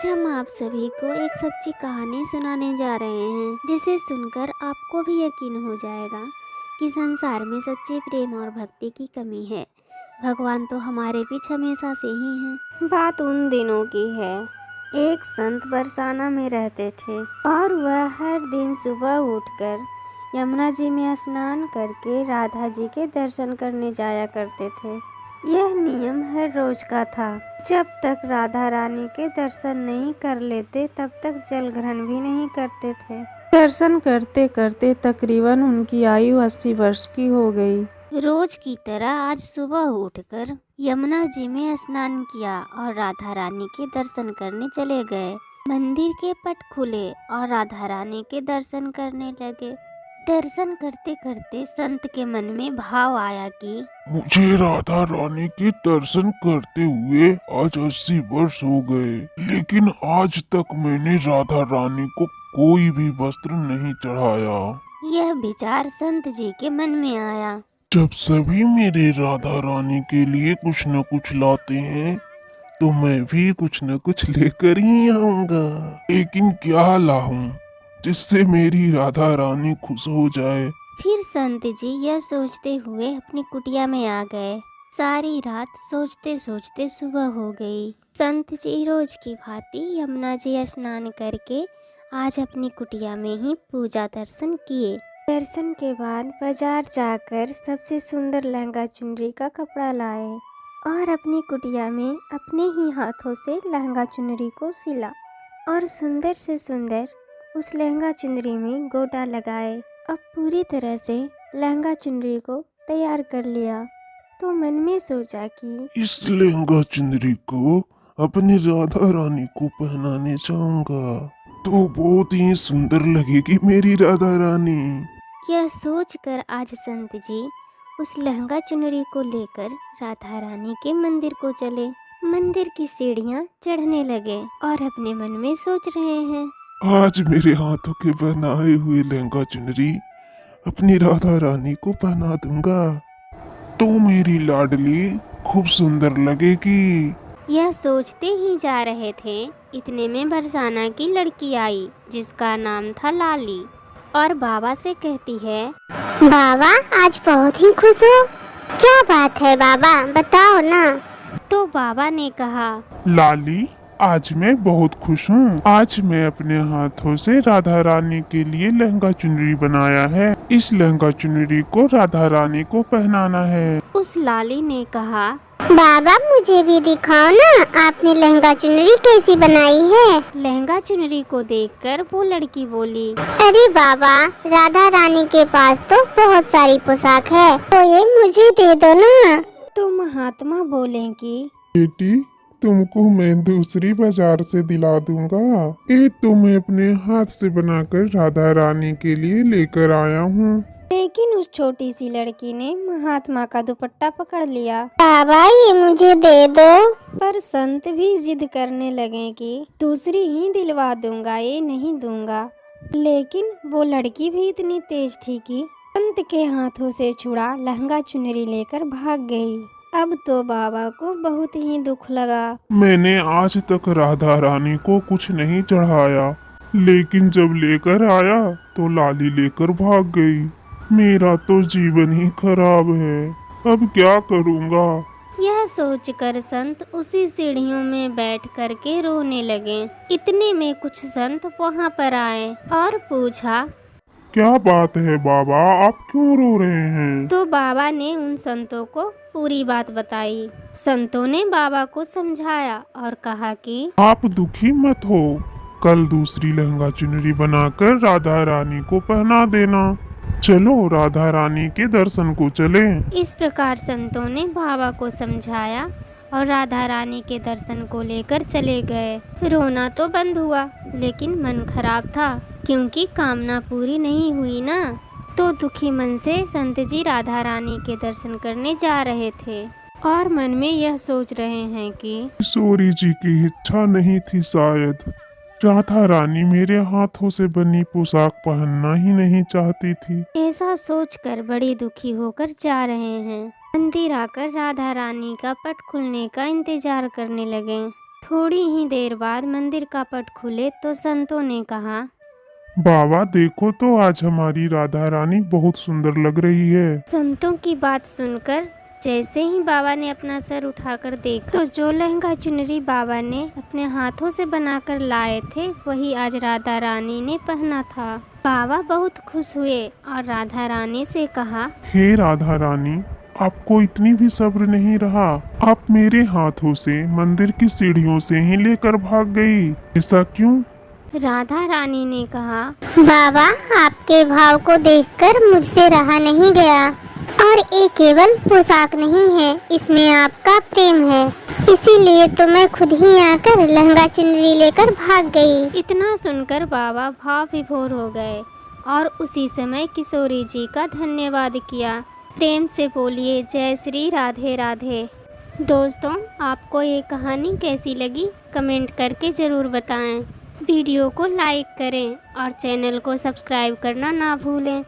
आज हम आप सभी को एक सच्ची कहानी सुनाने जा रहे हैं, जिसे सुनकर आपको भी यकीन हो जाएगा कि संसार में सच्चे प्रेम और भक्ति की कमी है। भगवान तो हमारे बीच हमेशा से ही हैं। बात उन दिनों की है। एक संत बरसाना में रहते थे और वह हर दिन सुबह उठकर यमुना जी में स्नान करके राधा जी के दर्शन करने जाया करते थे। यह नियम हर रोज का था। जब तक राधा रानी के दर्शन नहीं कर लेते तब तक जल ग्रहण भी नहीं करते थे। दर्शन करते करते तकरीबन उनकी आयु 80 वर्ष की हो गई। रोज की तरह आज सुबह उठकर यमुना जी में स्नान किया और राधा रानी के दर्शन करने चले गए। मंदिर के पट खुले और राधा रानी के दर्शन करने लगे। दर्शन करते करते संत के मन में भाव आया कि मुझे राधा रानी के दर्शन करते हुए आज 80 वर्ष हो गए, लेकिन आज तक मैंने राधा रानी को कोई भी वस्त्र नहीं चढ़ाया। यह विचार संत जी के मन में आया। जब सभी मेरे राधा रानी के लिए कुछ न कुछ लाते हैं, तो मैं भी कुछ न कुछ लेकर ही आऊंगा। लेकिन क्या लाऊं जिससे मेरी राधा रानी खुश हो जाए। फिर संत जी यह सोचते हुए अपनी कुटिया में आ गए। सारी रात सोचते सोचते सुबह हो गई। संत जी रोज की भांति यमुना जी स्नान करके आज अपनी कुटिया में ही पूजा दर्शन किए। दर्शन के बाद बाजार जाकर सबसे सुंदर लहंगा चुनरी का कपड़ा लाए और अपनी कुटिया में अपने ही हाथों से लहंगा चुनरी को सिला और सुंदर से सुंदर उस लहंगा चुनरी में गोटा लगाए। अब पूरी तरह से लहंगा चुनरी को तैयार कर लिया तो मन में सोचा कि इस लहंगा चुनरी को अपनी राधा रानी को पहनाने जाऊंगा तो बहुत ही सुंदर लगेगी मेरी राधा रानी। यह सोचकर आज संत जी उस लहंगा चुनरी को लेकर राधा रानी के मंदिर को चले। मंदिर की सीढ़ियाँ चढ़ने लगे और अपने मन में सोच रहे हैं, आज मेरे हाथों के बनाए हुए लहंगा चुनरी अपनी राधा रानी को पहना दूंगा तो मेरी लाडली खूब सुंदर लगेगी। यह सोचते ही जा रहे थे, इतने में बरसाना की लड़की आई जिसका नाम था लाली और बाबा से कहती है, बाबा आज बहुत ही खुश हो, क्या बात है बाबा बताओ ना। तो बाबा ने कहा, लाली आज मैं बहुत खुश हूँ। आज मैं अपने हाथों से राधा रानी के लिए लहंगा चुनरी बनाया है। इस लहंगा चुनरी को राधा रानी को पहनाना है। उस लाली ने कहा, बाबा मुझे भी दिखाओ ना, आपने लहंगा चुनरी कैसी बनाई है। लहंगा चुनरी को देखकर वो लड़की बोली, अरे बाबा राधा रानी के पास तो बहुत सारी पोशाक है, तो ये मुझे दे दो ना। तो महात्मा बोले कि बेटी तुमको मैं दूसरी बाजार से दिला दूंगा। ये तो मैं अपने हाथ से बनाकर राधा रानी के लिए लेकर आया हूँ। लेकिन उस छोटी सी लड़की ने महात्मा का दुपट्टा पकड़ लिया। बाबा ये मुझे दे दो। पर संत भी जिद करने लगे कि दूसरी ही दिलवा दूंगा, ये नहीं दूंगा। लेकिन वो लड़की भी इतनी तेज थी कि संत के हाथों से छुड़ा लहंगा चुनरी लेकर भाग गई। अब तो बाबा को बहुत ही दुख लगा। मैंने आज तक राधा रानी को कुछ नहीं चढ़ाया, लेकिन जब लेकर आया तो लाली लेकर भाग गई। मेरा तो जीवन ही खराब है, अब क्या करूँगा। यह सोचकर संत उसी सीढ़ियों में बैठ करके रोने लगे। इतने में कुछ संत वहाँ पर आए और पूछा, क्या बात है बाबा, आप क्यों रो रहे हैं। तो बाबा ने उन संतों को पूरी बात बताई। संतों ने बाबा को समझाया और कहा कि आप दुखी मत हो, कल दूसरी लहंगा चुनरी बनाकर राधा रानी को पहना देना। चलो राधा रानी के दर्शन को चलें। इस प्रकार संतों ने बाबा को समझाया और राधा रानी के दर्शन को लेकर चले गए। रोना तो बंद हुआ, लेकिन मन खराब था क्योंकि कामना पूरी नहीं हुई ना। तो दुखी मन से संत जी राधा रानी के दर्शन करने जा रहे थे और मन में यह सोच रहे हैं कि किशोरी जी की इच्छा नहीं थी शायद। राधा रानी मेरे हाथों से बनी पोशाक पहनना ही नहीं चाहती थी। ऐसा सोचकर बड़ी दुखी होकर जा रहे हैं। मंदिर आकर राधा रानी का पट खुलने का इंतजार करने लगे। थोड़ी ही देर बाद मंदिर का पट खुले तो संतों ने कहा, बाबा देखो तो आज हमारी राधा रानी बहुत सुंदर लग रही है। संतों की बात सुनकर जैसे ही बाबा ने अपना सर उठाकर देखा तो जो लहंगा चुनरी बाबा ने अपने हाथों से बनाकर लाए थे वही आज राधा रानी ने पहना था। बाबा बहुत खुश हुए और राधा रानी से कहा, हे राधा रानी, आपको इतनी भी सब्र नहीं रहा। आप मेरे हाथों से मंदिर की सीढ़ियों से ही लेकर भाग गई, ऐसा क्यों? राधा रानी ने कहा, बाबा आपके भाव को देखकर मुझसे रहा नहीं गया। और ये केवल पोशाक नहीं है, इसमें आपका प्रेम है, इसीलिए तो मैं खुद ही आकर लहंगा चुनरी लेकर भाग गई। इतना सुनकर बाबा भाव विभोर हो गए और उसी समय किशोरी जी का धन्यवाद किया। प्रेम से बोलिए जय श्री राधे राधे। दोस्तों, आपको ये कहानी कैसी लगी कमेंट करके ज़रूर बताएं। वीडियो को लाइक करें और चैनल को सब्सक्राइब करना ना भूलें।